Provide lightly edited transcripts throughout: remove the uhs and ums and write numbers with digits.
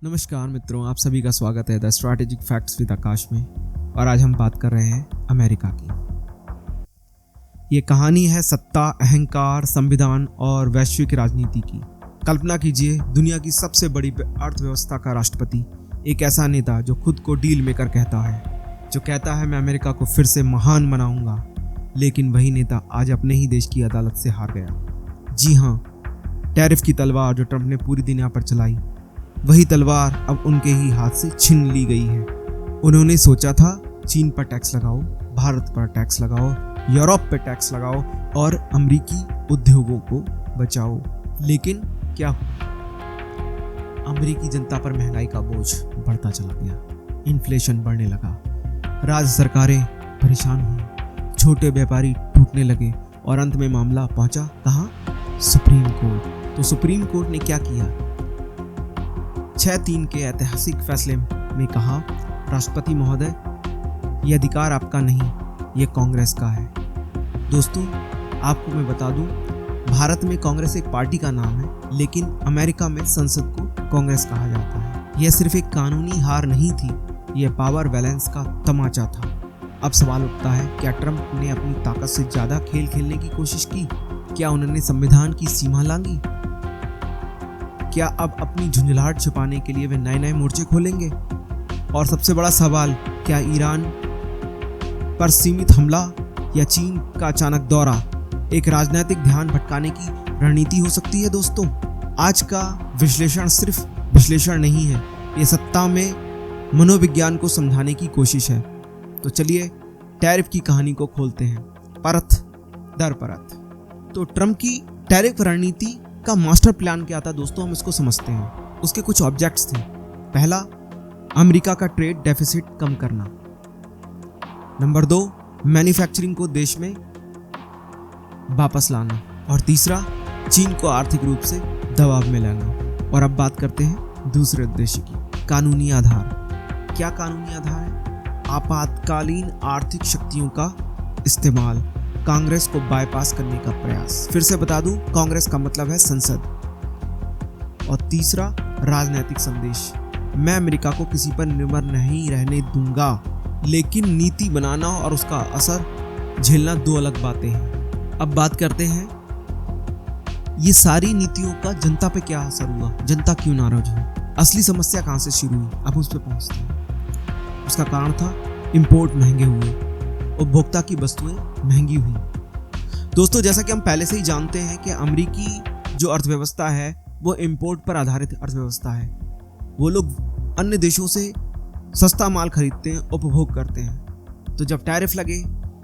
नमस्कार मित्रों, आप सभी का स्वागत है द स्ट्रैटेजिक फैक्ट्स विद आकाश में। और आज हम बात कर रहे हैं अमेरिका की। ये कहानी है सत्ता, अहंकार, संविधान और वैश्विक राजनीति की। कल्पना कीजिए, दुनिया की सबसे बड़ी अर्थव्यवस्था का राष्ट्रपति, एक ऐसा नेता जो खुद को डील मेकर कहता है, जो कहता है मैं अमेरिका को फिर से महान बनाऊंगा, लेकिन वही नेता आज अपने ही देश की अदालत से हार गया। जी हाँ, टैरिफ की तलवार जो ट्रंप ने पूरी दुनिया पर चलाई, वही तलवार अब उनके ही हाथ से छीन ली गई है। उन्होंने सोचा था चीन पर टैक्स लगाओ, भारत पर टैक्स लगाओ, यूरोप पर टैक्स लगाओ और अमेरिकी उद्योगों को बचाओ, लेकिन क्या हुआ? अमेरिकी जनता पर महंगाई का बोझ बढ़ता चला गया, इन्फ्लेशन बढ़ने लगा, राज्य सरकारें परेशान हुई, छोटे व्यापारी टूटने लगे और अंत में मामला पहुंचा कहाँ? Supreme court. तो सुप्रीम कोर्ट ने क्या किया? 6-3 के ऐतिहासिक फैसले में कहा, राष्ट्रपति महोदय, ये अधिकार आपका नहीं, ये कांग्रेस का है। दोस्तों, आपको मैं बता दूं, भारत में कांग्रेस एक पार्टी का नाम है, लेकिन अमेरिका में संसद को कांग्रेस कहा जाता है। यह सिर्फ एक कानूनी हार नहीं थी, यह पावर बैलेंस का तमाचा था। अब सवाल उठता है, क्या ट्रंप ने अपनी ताकत से ज्यादा खेल खेलने की कोशिश की? क्या उन्होंने संविधान की सीमा लांघी? क्या अब अपनी झुंझलाहट छिपाने के लिए वे नए मोर्चे खोलेंगे? और सबसे बड़ा सवाल, क्या ईरान पर सीमित हमला या चीन का अचानक दौरा एक राजनीतिक ध्यान भटकाने की रणनीति हो सकती है? दोस्तों, आज का विश्लेषण सिर्फ विश्लेषण नहीं है, ये सत्ता में मनोविज्ञान को समझाने की कोशिश है। तो चलिए टैरिफ की कहानी को खोलते हैं, परत दर परत। तो ट्रंप की टैरिफ रणनीति का मास्टर प्लान क्या था दोस्तों, हम इसको समझते हैं। उसके कुछ ऑब्जेक्ट्स थे। पहला, अमेरिका का ट्रेड डेफिसिट कम करना। नंबर 2, मैन्युफैक्चरिंग को देश में वापस लाना। और तीसरा, चीन को आर्थिक रूप से दबाव में लाना। और अब बात करते हैं दूसरे उद्देश्य की, कानूनी आधार। क्या कानूनी आधार है? आपातकालीन आर्थिक शक्तियों का इस्तेमाल, कांग्रेस को बाईपास करने का प्रयास। फिर से बता दूं, कांग्रेस का मतलब है संसद। और तीसरा, राजनीतिक संदेश, मैं अमेरिका को किसी पर निर्भर नहीं रहने दूंगा, लेकिन नीति बनाना और उसका असर झेलना दो अलग बातें हैं। अब बात करते हैं, ये सारी नीतियों का जनता पे क्या असर हुआ, जनता क्यों नाराज हुई, असली समस्या कहां से शुरू हुई, अब उस पर पहुंचते हैं। उसका कारण था इंपोर्ट महंगे हुए, उपभोक्ता की वस्तुएं महंगी हुई। दोस्तों, जैसा कि हम पहले से ही जानते हैं कि अमेरिकी जो अर्थव्यवस्था है वो इंपोर्ट पर आधारित अर्थव्यवस्था है। वो लोग अन्य देशों से सस्ता माल खरीदते हैं, उपभोग करते हैं। तो जब टैरिफ लगे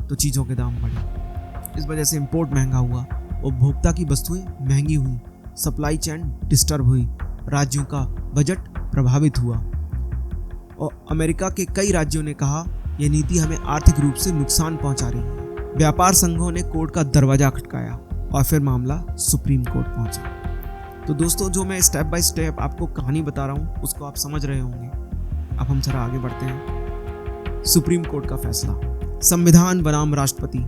तो चीज़ों के दाम बढ़े, इस वजह से इंपोर्ट महंगा हुआ, उपभोक्ता की वस्तुएं महंगी हुई, सप्लाई चेन डिस्टर्ब हुई, राज्यों का बजट प्रभावित हुआ। और अमेरिका के कई राज्यों ने कहा, यह नीति हमें आर्थिक रूप से नुकसान पहुंचा रही है। व्यापार संघों ने कोर्ट का दरवाजा खटकाया और फिर मामला सुप्रीम कोर्ट पहुंचा। तो दोस्तों, जो मैं स्टेप बाय स्टेप आपको कहानी बता रहा हूं, उसको आप समझ रहे होंगे। अब हम जरा आगे बढ़ते हैं। सुप्रीम कोर्ट का फैसला, संविधान बनाम राष्ट्रपति।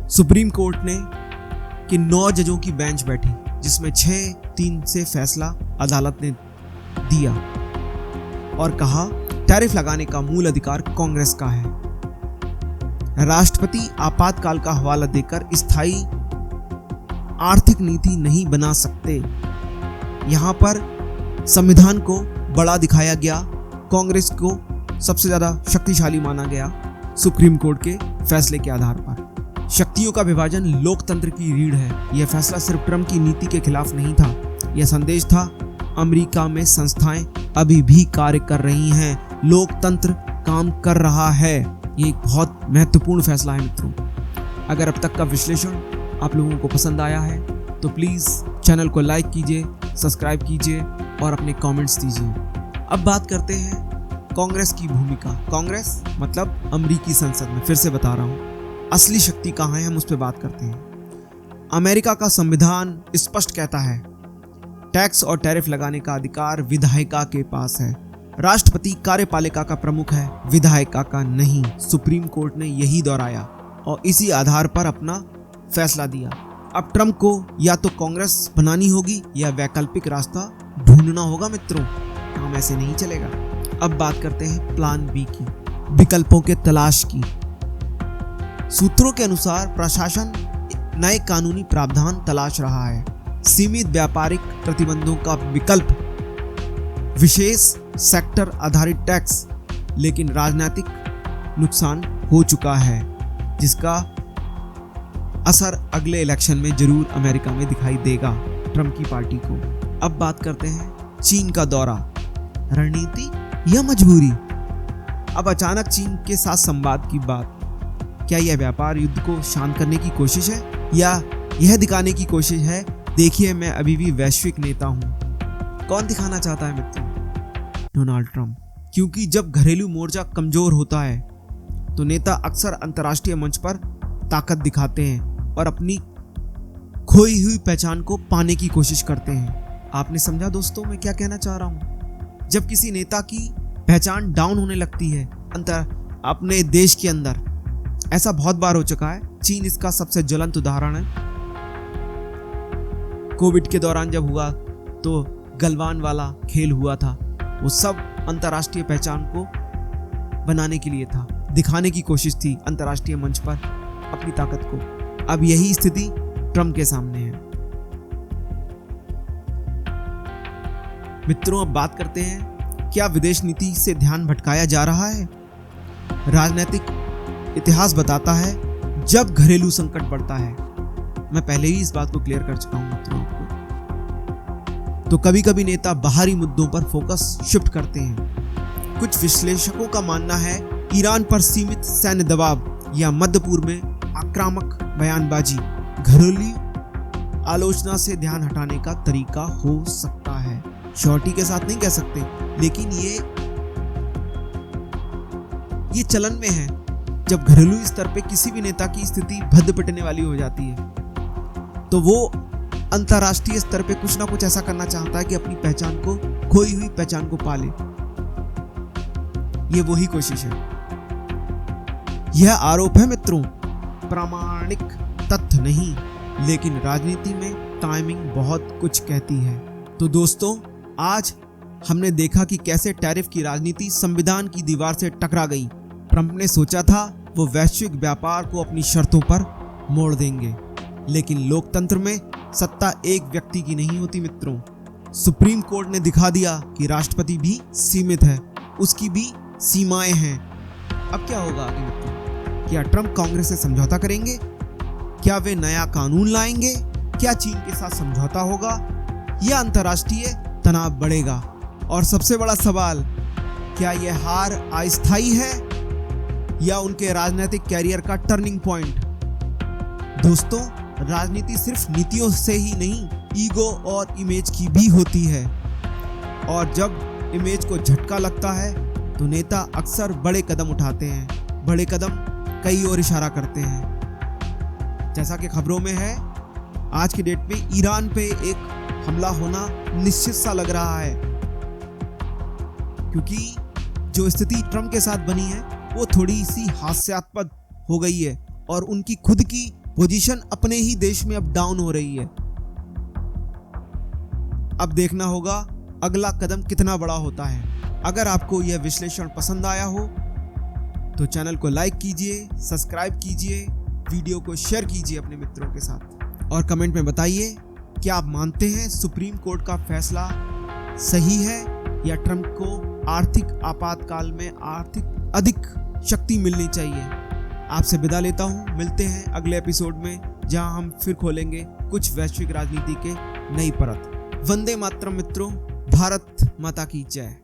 सुप्रीम कोर्ट ने कि 9 जजों की बेंच बैठी, जिसमें 6-3 से फैसला अदालत ने दिया और कहा, टैरिफ लगाने का मूल अधिकार कांग्रेस का है। राष्ट्रपति आपातकाल का हवाला देकर स्थायी आर्थिक नीति नहीं बना सकते। यहां पर संविधान को बड़ा दिखाया गया, कांग्रेस को सबसे ज्यादा शक्तिशाली माना गया सुप्रीम कोर्ट के फैसले के आधार पर। शक्तियों का विभाजन लोकतंत्र की रीढ़ है। यह फैसला सिर्फ ट्रंप की नीति के खिलाफ नहीं था, यह संदेश था, अमेरिका में संस्थाएं अभी भी कार्य कर रही हैं, लोकतंत्र काम कर रहा है। ये एक बहुत महत्वपूर्ण फैसला है मित्रों। अगर अब तक का विश्लेषण आप लोगों को पसंद आया है तो प्लीज़ चैनल को लाइक कीजिए, सब्सक्राइब कीजिए और अपने कमेंट्स दीजिए। अब बात करते हैं कांग्रेस की भूमिका। कांग्रेस मतलब अमेरिकी संसद में। फिर से बता रहा हूँ, असली शक्ति कहाँ है, हम उस पर बात करते हैं। अमेरिका का संविधान स्पष्ट कहता है, टैक्स और टैरिफ लगाने का अधिकार विधायिका के पास है। राष्ट्रपति कार्यपालिका का प्रमुख है, विधायिका का नहीं। सुप्रीम कोर्ट ने यही दोहराया और इसी आधार पर अपना फैसला दिया। अब ट्रंप को या तो कांग्रेस बनानी होगी या वैकल्पिक रास्ता ढूंढना होगा मित्रों। काम ऐसे नहीं चलेगा। अब बात करते हैं प्लान बी की, विकल्पों के तलाश की। सूत्रों के अनुसार प्रशासन नए कानूनी प्रावधान तलाश रहा है। सीमित व्यापारिक प्रतिबंधों का विकल्प, विशेष सेक्टर आधारित टैक्स, लेकिन राजनीतिक नुकसान हो चुका है जिसका असर अगले इलेक्शन में जरूर अमेरिका में दिखाई देगा ट्रंप की पार्टी को। अब बात करते हैं चीन का दौरा, रणनीति या मजबूरी। अब अचानक चीन के साथ संवाद की बात, क्या यह व्यापार युद्ध को शांत करने की कोशिश है या यह दिखाने की कोशिश है देखिए मैं अभी भी वैश्विक नेता हूं। कौन दिखाना चाहता है मित्रों? Donald Trump. क्योंकि जब घरेलू मोर्चा कमजोर होता है तो नेता अक्सर अंतर्राष्ट्रीय मंच पर ताकत दिखाते हैं और अपनी खोई हुई पहचान को पाने की कोशिश करते हैं। आपने समझा दोस्तों मैं क्या कहना चाह रहा हूं? जब किसी नेता की पहचान डाउन होने लगती है अपने देश के अंदर, ऐसा बहुत बार हो चुका है। चीन इसका सबसे ज्वलंत उदाहरण है। कोविड के दौरान जब हुआ तो गलवान वाला खेल हुआ था, वो सब अंतर्राष्ट्रीय पहचान को बनाने के लिए था, दिखाने की कोशिश थी अंतर्राष्ट्रीय मंच पर अपनी ताकत को। अब यही स्थिति ट्रंप के सामने है। मित्रों अब बात करते हैं, क्या विदेश नीति से ध्यान भटकाया जा रहा है? राजनीतिक इतिहास बताता है जब घरेलू संकट बढ़ता है, मैं पहले ही इस बात को क्लियर कर चुका हूं मित्रों आपको, तो कभी कभी नेता बाहरी मुद्दों पर फोकस शिफ्ट करते हैं। कुछ विश्लेषकों का मानना है ईरान पर सीमित सैन्य दबाव या मध्य पूर्व में आक्रामक बयानबाजी घरेलू आलोचना से ध्यान हटाने का तरीका हो सकता है। श्योरिटी के साथ नहीं कह सकते, लेकिन ये चलन में है। जब घरेलू स्तर पे किसी भी नेता की स्थिति भद्द पिटने वाली हो जाती है तो वो अंतर्राष्ट्रीय स्तर पे कुछ ना कुछ ऐसा करना चाहता है कि अपनी पहचान को, खोई हुई पहचान को पाले। ये वही कोशिश है। यह आरोप है मित्रों, प्रामाणिक तथ्य नहीं, लेकिन राजनीति में टाइमिंग बहुत कुछ कहती है। तो दोस्तों आज हमने देखा कि कैसे टैरिफ की राजनीति संविधान की दीवार से टकरा गई। ट्रंप ने सोचा था वो वैश्विक व्यापार को अपनी शर्तों पर मोड़ देंगे, लेकिन लोकतंत्र में सत्ता एक व्यक्ति की नहीं होती मित्रों। सुप्रीम कोर्ट ने दिखा दिया कि राष्ट्रपति भी सीमित है, उसकी भी सीमाएं हैं। अब क्या होगा आगे मित्रों? क्या ट्रंप कांग्रेस से समझौता करेंगे? क्या वे नया कानून लाएंगे? क्या चीन के साथ समझौता होगा या अंतर्राष्ट्रीय तनाव बढ़ेगा? और सबसे बड़ा सवाल, क्या यह हार अस्थायी है या उनके राजनीतिक कैरियर का टर्निंग पॉइंट? दोस्तों राजनीति सिर्फ नीतियों से ही नहीं, ईगो और इमेज की भी होती है, और जब इमेज को झटका लगता है तो नेता अक्सर बड़े कदम उठाते हैं। बड़े कदम कई और इशारा करते हैं। जैसा कि खबरों में है, आज की डेट में ईरान पे एक हमला होना निश्चित सा लग रहा है, क्योंकि जो स्थिति ट्रंप के साथ बनी है वो थोड़ी सी हास्यास्पद हो गई है और उनकी खुद की पोजीशन अपने ही देश में अब डाउन हो रही है। अब देखना होगा अगला कदम कितना बड़ा होता है। अगर आपको यह विश्लेषण पसंद आया हो तो चैनल को लाइक कीजिए, सब्सक्राइब कीजिए, वीडियो को शेयर कीजिए अपने मित्रों के साथ, और कमेंट में बताइए क्या आप मानते हैं सुप्रीम कोर्ट का फैसला सही है या ट्रंप को आर्थिक आपातकाल में अधिक शक्ति मिलनी चाहिए। आपसे विदा लेता हूं, मिलते हैं अगले एपिसोड में जहां हम फिर खोलेंगे कुछ वैश्विक राजनीति के नई परत। वंदे मातरम मित्रों, भारत माता की जय।